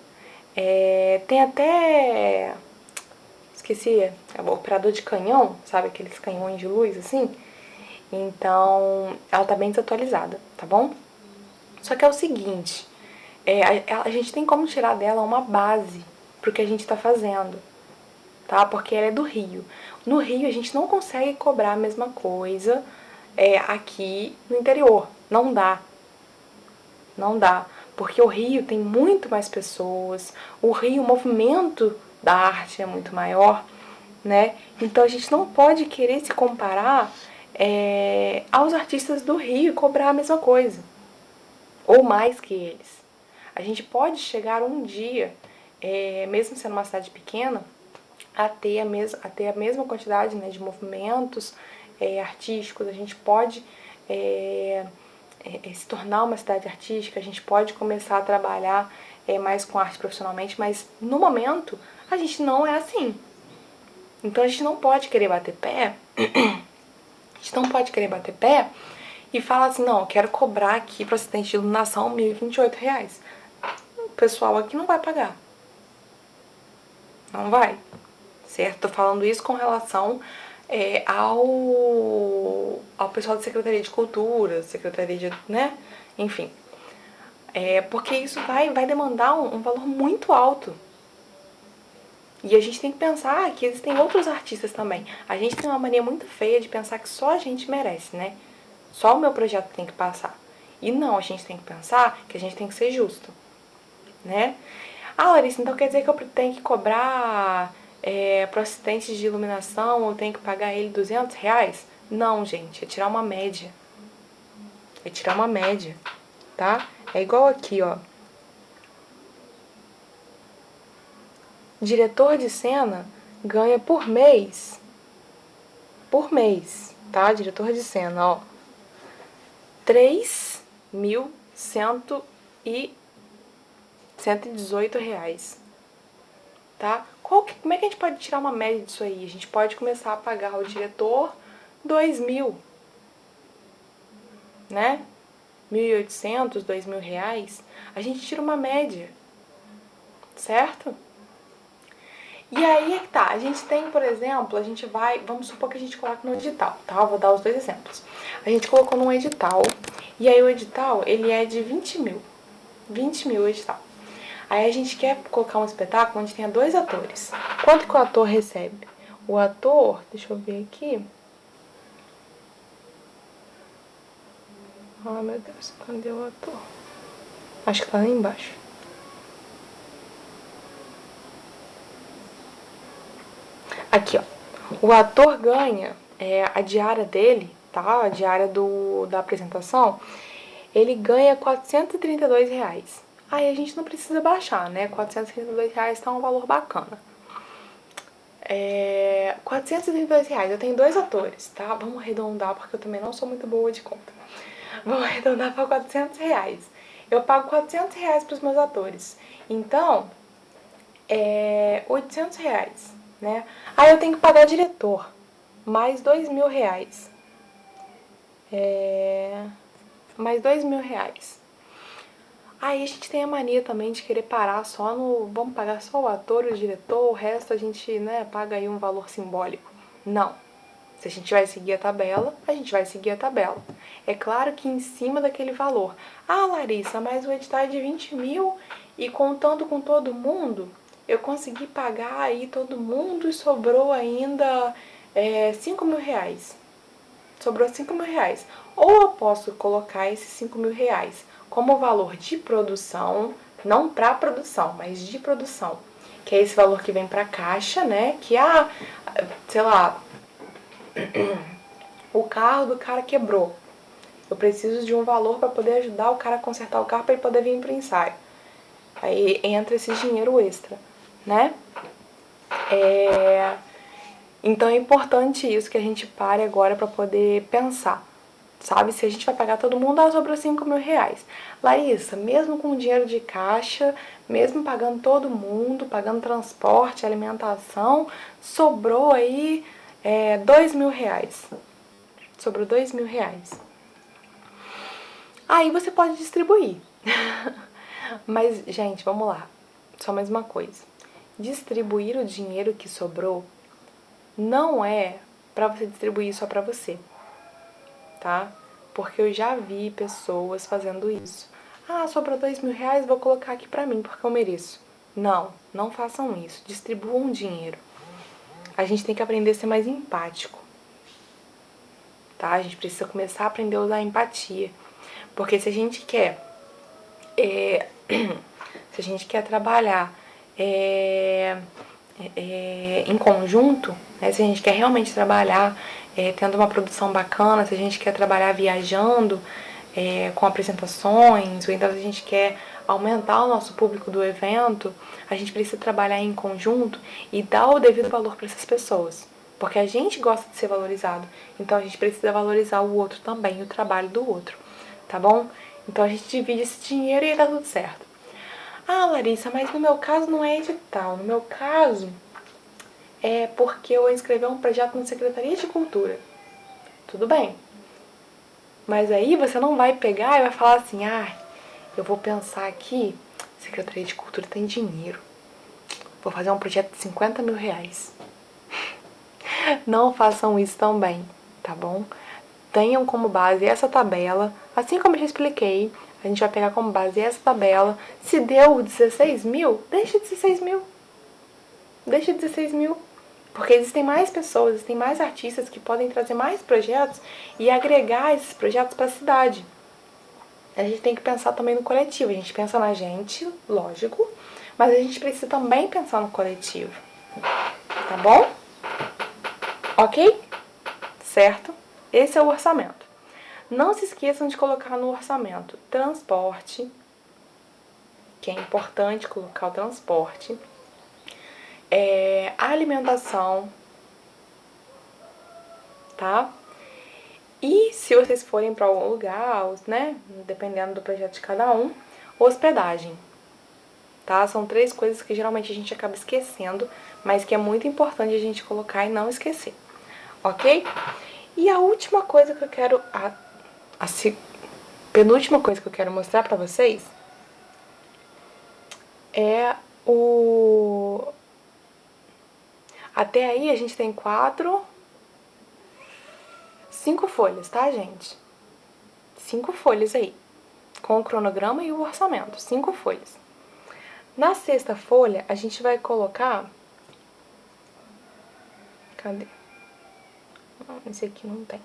Tem até... Esqueci, é o operador de canhão, sabe? Aqueles canhões de luz, assim. Então, ela tá bem desatualizada, tá bom? Só que é o seguinte, a gente tem como tirar dela uma base pro que a gente tá fazendo, tá? Porque ela é do Rio. No Rio, a gente não consegue cobrar a mesma coisa aqui no interior. Não dá. Não dá. Porque o Rio tem muito mais pessoas, o Rio, o movimento da arte é muito maior, né? Então a gente não pode querer se comparar aos artistas do Rio e cobrar a mesma coisa, ou mais que eles. A gente pode chegar um dia, mesmo sendo uma cidade pequena, a ter a mesma quantidade, né, de movimentos artísticos. A gente pode se tornar uma cidade artística, a gente pode começar a trabalhar mais com arte profissionalmente, mas no momento a gente não é assim. Então a gente não pode querer bater pé, a gente não pode querer bater pé e falar assim, não, eu quero cobrar aqui para assistente de iluminação R$1.028. O pessoal aqui não vai pagar. Não vai. Certo? Tô falando isso com relação ao pessoal da Secretaria de Cultura, Secretaria de... né? Enfim. Porque isso vai demandar um valor muito alto. E a gente tem que pensar que existem outros artistas também. A gente tem uma mania muito feia de pensar que só a gente merece, né? Só o meu projeto tem que passar. E não, a gente tem que pensar que a gente tem que ser justo, né? Ah, Larissa, então quer dizer que eu tenho que cobrar pro assistente de iluminação, eu tenho que pagar ele R$200? Não, gente, é tirar uma média. É tirar uma média, tá? É igual aqui, ó. Diretor de cena ganha por mês, tá? Diretor de cena, ó, R$3.118, tá? Como é que a gente pode tirar uma média disso aí? A gente pode começar a pagar ao diretor 2.000, né? 1.800, R$2.000. A gente tira uma média, certo? E aí é que tá, a gente tem, por exemplo, vamos supor que a gente coloca no edital, tá? Eu vou dar os dois exemplos. A gente colocou num edital, e aí o edital, ele é de 20.000. 20.000 o edital. Aí a gente quer colocar um espetáculo onde tenha 2 atores. Quanto que o ator recebe? O ator, deixa eu ver aqui. Ah, meu Deus, cadê o ator? Acho que tá lá embaixo. Aqui, ó. O ator ganha a diária dele, tá? A diária da apresentação, ele ganha R$432. Aí a gente não precisa baixar, né? R$432 tá um valor bacana. R$432. Eu tenho 2 atores, tá? Vamos arredondar, porque eu também não sou muito boa de conta. Vamos arredondar para R$400. Eu pago R$400 pros meus atores. Então, R$800, né? Aí eu tenho que pagar diretor, mais R$2.000. Mais R$2.000. Aí a gente tem a mania também de querer parar só no... Vamos pagar só o ator e o diretor, o resto a gente, né, paga aí um valor simbólico. Não. Se a gente vai seguir a tabela, a gente vai seguir a tabela. É claro que em cima daquele valor. Ah, Larissa, mas o edital é de 20 mil e contando com todo mundo, eu consegui pagar aí todo mundo e sobrou ainda 5 mil reais. Sobrou 5 mil reais. Ou eu posso colocar esses 5 mil reais como valor de produção, não para produção, mas de produção, que é esse valor que vem para caixa, né? Que sei lá, o carro do cara quebrou. Eu preciso de um valor para poder ajudar o cara a consertar o carro para ele poder vir para o ensaio. Aí entra esse dinheiro extra, né? Então é importante isso que a gente pare agora para poder pensar. Sabe, se a gente vai pagar todo mundo, sobrou 5 mil reais. Larissa, mesmo com dinheiro de caixa, mesmo pagando todo mundo, pagando transporte, alimentação, sobrou aí 2 mil reais. Sobrou 2 mil reais. Aí você pode distribuir. Mas, gente, vamos lá. Só mais uma coisa. Distribuir o dinheiro que sobrou não é para você distribuir só para você, tá? Porque eu já vi pessoas fazendo isso. Ah, sobrou 2 mil reais, vou colocar aqui pra mim, porque eu mereço. Não, não façam isso. Distribuam o dinheiro. A gente tem que aprender a ser mais empático, tá? A gente precisa começar a aprender a usar a empatia. Porque se a gente quer... se a gente quer trabalhar em conjunto, né? Se a gente quer realmente trabalhar tendo uma produção bacana, se a gente quer trabalhar viajando com apresentações, ou então se a gente quer aumentar o nosso público do evento, a gente precisa trabalhar em conjunto e dar o devido valor para essas pessoas. Porque a gente gosta de ser valorizado, então a gente precisa valorizar o outro também, o trabalho do outro, tá bom? Então a gente divide esse dinheiro e dá tudo certo. Ah, Larissa, mas no meu caso não é edital. No meu caso é porque eu inscrevi um projeto na Secretaria de Cultura. Tudo bem. Mas aí você não vai pegar e vai falar assim, eu vou pensar aqui, Secretaria de Cultura tem dinheiro. Vou fazer um projeto de 50 mil reais. Não façam isso também, tá bom? Tenham como base essa tabela, assim como eu já expliquei, a gente vai pegar como base essa tabela. Se deu 16 mil, deixa 16 mil. Deixa 16 mil. Porque existem mais pessoas, existem mais artistas que podem trazer mais projetos e agregar esses projetos para a cidade. A gente tem que pensar também no coletivo. A gente pensa na gente, lógico, mas a gente precisa também pensar no coletivo. Tá bom? Ok? Certo? Esse é o orçamento. Não se esqueçam de colocar no orçamento transporte, que é importante colocar o transporte, alimentação, tá? E se vocês forem para algum lugar, né, dependendo do projeto de cada um, hospedagem, tá? São 3 coisas que geralmente a gente acaba esquecendo, mas que é muito importante a gente colocar e não esquecer, ok? E a última coisa que eu quero, penúltima coisa que eu quero mostrar pra vocês é até aí a gente tem 5 folhas, tá, gente? 5 folhas aí, com o cronograma e o orçamento, 5 folhas. Na 6ª folha, a gente vai colocar... Cadê? Não, esse aqui não tem.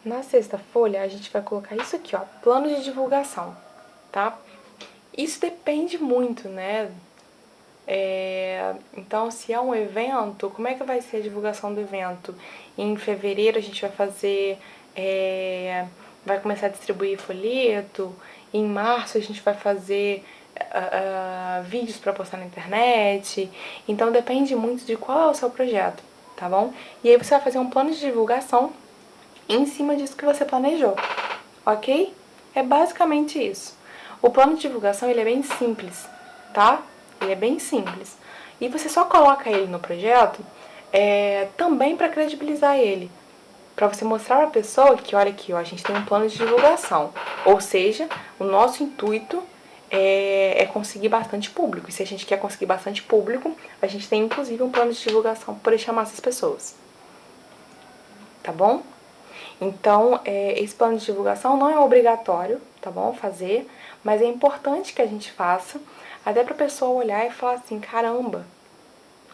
Na 6ª folha, a gente vai colocar isso aqui, ó, plano de divulgação, tá? Isso depende muito, né? Então, se é um evento, como é que vai ser a divulgação do evento? Em fevereiro a gente vai fazer, vai começar a distribuir folheto. Em março a gente vai fazer vídeos para postar na internet. Então, depende muito de qual é o seu projeto, tá bom? E aí você vai fazer um plano de divulgação em cima disso que você planejou, ok? É basicamente isso. O plano de divulgação, ele é bem simples, tá? Ele é bem simples. E você só coloca ele no projeto também para credibilizar ele. Para você mostrar para a pessoa que, olha aqui, ó, a gente tem um plano de divulgação. Ou seja, o nosso intuito é conseguir bastante público. E se a gente quer conseguir bastante público, a gente tem inclusive um plano de divulgação para poder chamar essas pessoas. Tá bom? Então, esse plano de divulgação não é obrigatório, tá bom? Fazer, mas é importante que a gente faça, até pra pessoa olhar e falar assim, caramba,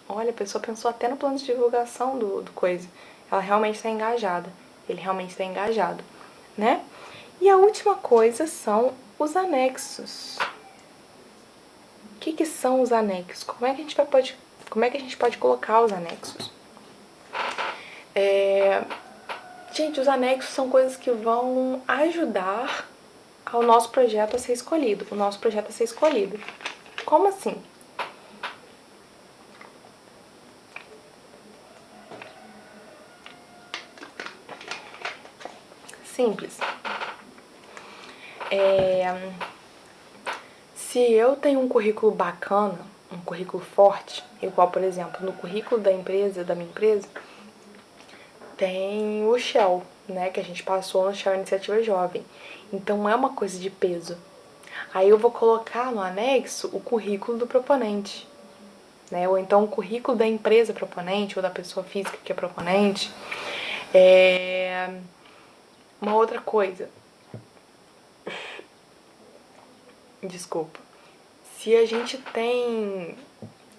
olha, a pessoa pensou até no plano de divulgação do coisa. Ela realmente está engajada, ele realmente está engajado, né? E a última coisa são os anexos. O que são os anexos? Como é que a gente pode colocar os anexos? Gente, os anexos são coisas que vão ajudar ao nosso projeto a ser escolhido. O nosso projeto a ser escolhido. Como assim? Simples. Se eu tenho um currículo bacana, um currículo forte, igual, por exemplo, no currículo da minha empresa, tem o Shell, né, que a gente passou no Shell Iniciativa Jovem. Então é uma coisa de peso. Aí eu vou colocar no anexo o currículo do proponente, né, ou então o currículo da empresa proponente ou da pessoa física que é proponente. Uma outra coisa. Desculpa. Se a gente tem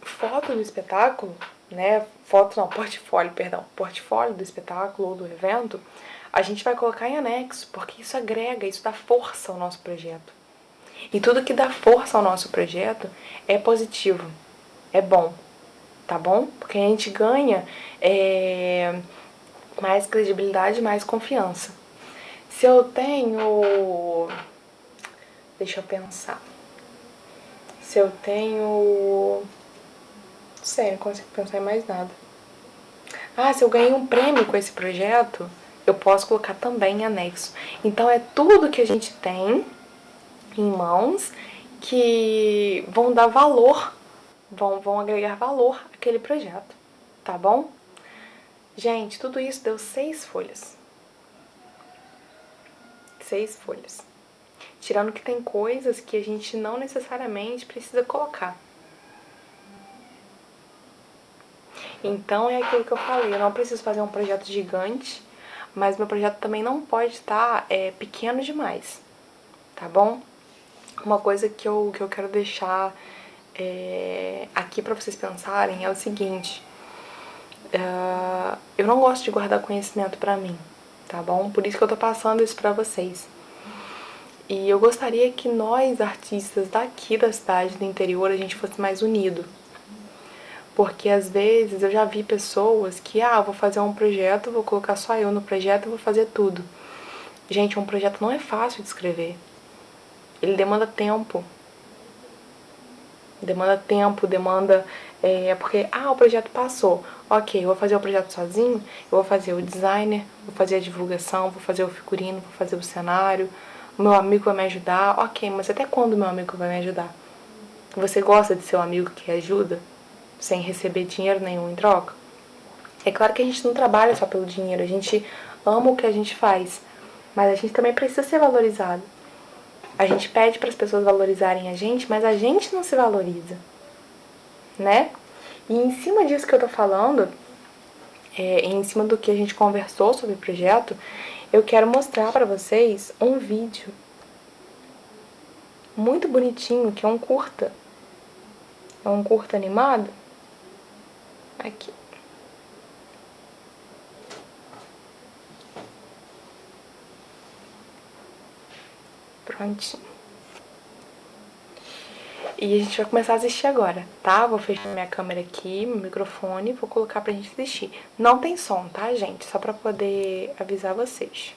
foto do espetáculo, né? Foto não, portfólio, perdão. Portfólio do espetáculo ou do evento, a gente vai colocar em anexo, porque isso agrega, isso dá força ao nosso projeto. E tudo que dá força ao nosso projeto é positivo, é bom, tá bom? Porque a gente ganha mais credibilidade, mais confiança. Se eu tenho... Deixa eu pensar. Se eu tenho... Não sei, não consigo pensar em mais nada. Ah, se eu ganhei um prêmio com esse projeto, eu posso colocar também em anexo. Então é tudo que a gente tem em mãos que vão dar valor, vão agregar valor àquele projeto, tá bom? Gente, tudo isso deu 6 folhas. 6 folhas. Tirando que tem coisas que a gente não necessariamente precisa colocar. Então é aquilo que eu falei, eu não preciso fazer um projeto gigante, mas meu projeto também não pode estar pequeno demais, tá bom? Uma coisa que eu quero deixar aqui pra vocês pensarem é o seguinte, eu não gosto de guardar conhecimento pra mim, tá bom? Por isso que eu tô passando isso pra vocês. E eu gostaria que nós, artistas daqui da cidade, do interior, a gente fosse mais unido. Porque às vezes eu já vi pessoas que, eu vou fazer um projeto, vou colocar só eu no projeto e vou fazer tudo. Gente, um projeto não é fácil de escrever. Ele demanda tempo. Demanda... porque, o projeto passou. Ok, eu vou fazer o projeto sozinho, eu vou fazer o designer, vou fazer a divulgação, vou fazer o figurino, vou fazer o cenário, o meu amigo vai me ajudar. Ok, mas até quando o meu amigo vai me ajudar? Você gosta de ser um amigo que ajuda? Sem receber dinheiro nenhum em troca? É claro que a gente não trabalha só pelo dinheiro, a gente ama o que a gente faz, mas a gente também precisa ser valorizado. A gente pede para as pessoas valorizarem a gente, mas a gente não se valoriza, né? E em cima disso que eu tô falando, em cima do que a gente conversou sobre o projeto, eu quero mostrar para vocês um vídeo muito bonitinho, que é um curta. É um curta animado. Aqui. Prontinho. E a gente vai começar a assistir agora, tá? Vou fechar minha câmera aqui, meu microfone, vou colocar pra gente assistir. Não tem som, tá, gente? Só pra poder avisar vocês.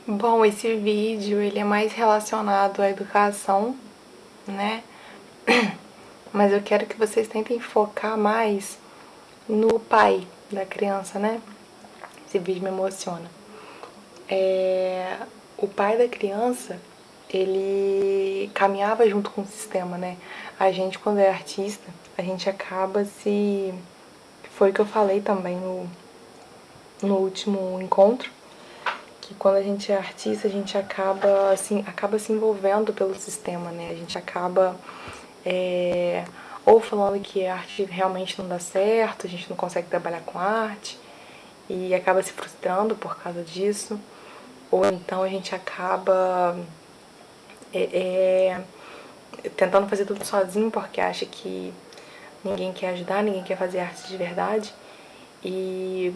Bom, esse vídeo ele é mais relacionado à educação, né? Mas eu quero que vocês tentem focar mais no pai da criança, né? Esse vídeo me emociona. O pai da criança, ele caminhava junto com o sistema, né? A gente, quando é artista, a gente acaba se... Foi o que eu falei também no último encontro, que quando a gente é artista, a gente acaba se envolvendo pelo sistema, né? A gente acaba ou falando que a arte realmente não dá certo, a gente não consegue trabalhar com arte e acaba se frustrando por causa disso, ou então a gente acaba tentando fazer tudo sozinho porque acha que ninguém quer ajudar, ninguém quer fazer arte de verdade. E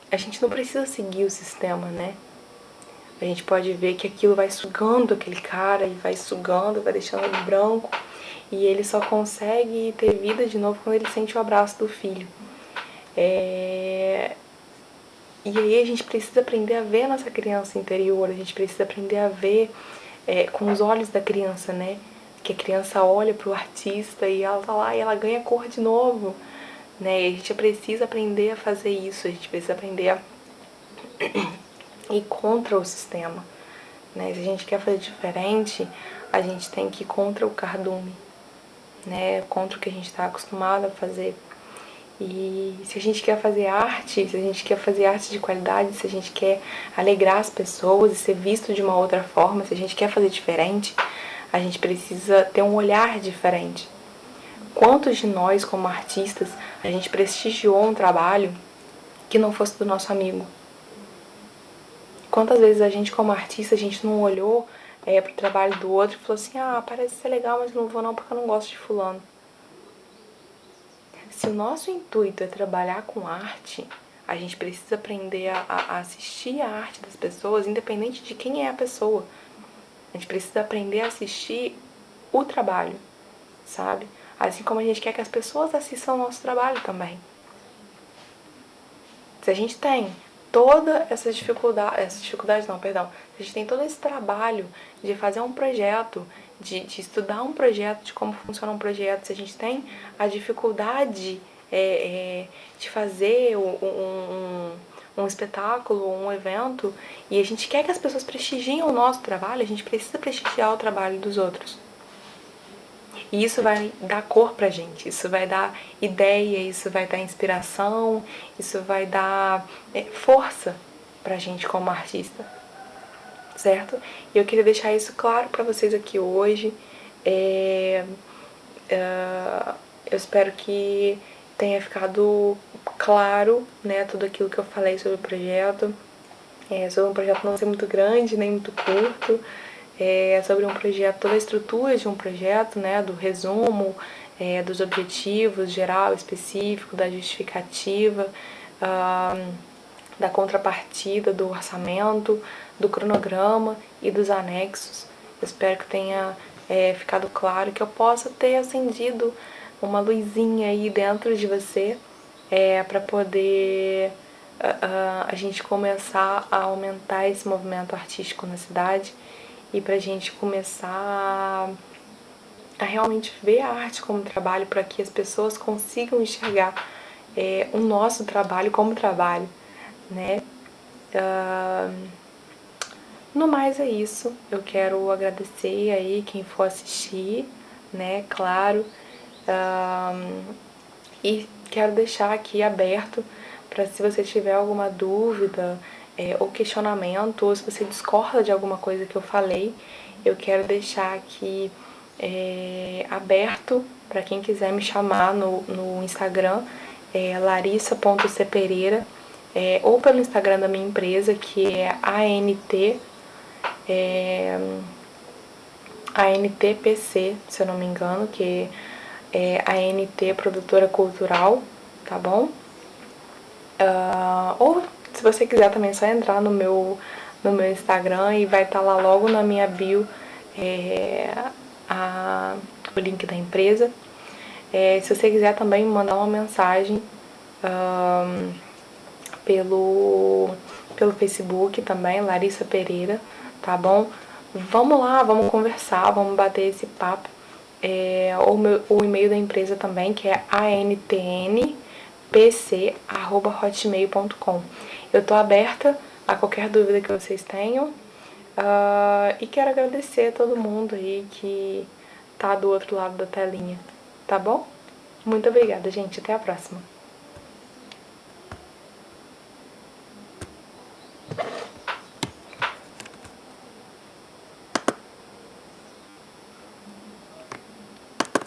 a gente não precisa seguir o sistema, né? A gente pode ver que aquilo vai sugando aquele cara e vai sugando, vai deixando ele branco. E ele só consegue ter vida de novo quando ele sente o abraço do filho. E aí a gente precisa aprender a ver a nossa criança interior, a gente precisa aprender a ver com os olhos da criança, né? Que a criança olha pro artista e ela tá lá e ela ganha cor de novo, né? E a gente precisa aprender a fazer isso, a gente precisa aprender a ir contra o sistema, né? Se a gente quer fazer diferente, a gente tem que ir contra o cardume, né? Contra o que a gente está acostumado a fazer. E se a gente quer fazer arte, se a gente quer fazer arte de qualidade, se a gente quer alegrar as pessoas e ser visto de uma outra forma, se a gente quer fazer diferente, a gente precisa ter um olhar diferente. Quantos de nós, como artistas, a gente prestigiou um trabalho que não fosse do nosso amigo? Quantas vezes a gente, como artista, a gente não olhou pro trabalho do outro e falou assim: ah, parece ser legal, mas não vou não porque eu não gosto de fulano. Se o nosso intuito é trabalhar com arte, a gente precisa aprender a assistir a arte das pessoas, independente de quem é a pessoa. A gente precisa aprender a assistir o trabalho, sabe? Assim como a gente quer que as pessoas assistam o nosso trabalho também. Se a gente tem toda essa dificuldade não, perdão, se a gente tem todo esse trabalho de fazer um projeto, de estudar um projeto, de como funciona um projeto, se a gente tem a dificuldade de fazer um espetáculo, um evento, e a gente quer que as pessoas prestigiem o nosso trabalho, a gente precisa prestigiar o trabalho dos outros. E isso vai dar cor pra gente, isso vai dar ideia, isso vai dar inspiração, isso vai dar força pra gente como artista, certo? E eu queria deixar isso claro pra vocês aqui hoje. Eu espero que tenha ficado claro, né, tudo aquilo que eu falei sobre o projeto. Sobre um projeto não ser muito grande, nem muito curto. Sobre um projeto, toda a estrutura de um projeto, né, do resumo, dos objetivos geral, específico, da justificativa, da contrapartida, do orçamento, do cronograma e dos anexos. Eu espero que tenha ficado claro, que eu possa ter acendido uma luzinha aí dentro de você para poder a gente começar a aumentar esse movimento artístico na cidade e pra gente começar a realmente ver a arte como trabalho, para que as pessoas consigam enxergar o nosso trabalho como trabalho, né? No mais é isso. Eu quero agradecer aí quem for assistir, né? Claro. E quero deixar aqui aberto para, se você tiver alguma dúvida ou questionamento, ou se você discorda de alguma coisa que eu falei, eu quero deixar aqui aberto para quem quiser me chamar no Instagram, larissa.cpereira, ou pelo Instagram da minha empresa, que é ANTPC, se eu não me engano, que é ANT Produtora Cultural, tá bom? Ou se você quiser também é só entrar no meu Instagram e vai estar lá logo na minha bio o link da empresa. Se você quiser também me mandar uma mensagem pelo pelo Facebook também, Larissa Pereira, tá bom? Vamos lá, vamos conversar, vamos bater esse papo. O e-mail da empresa também, que é antnpc@hotmail.com. Eu tô aberta a qualquer dúvida que vocês tenham. E quero agradecer a todo mundo aí que tá do outro lado da telinha, tá bom? Muito obrigada, gente. Até a próxima.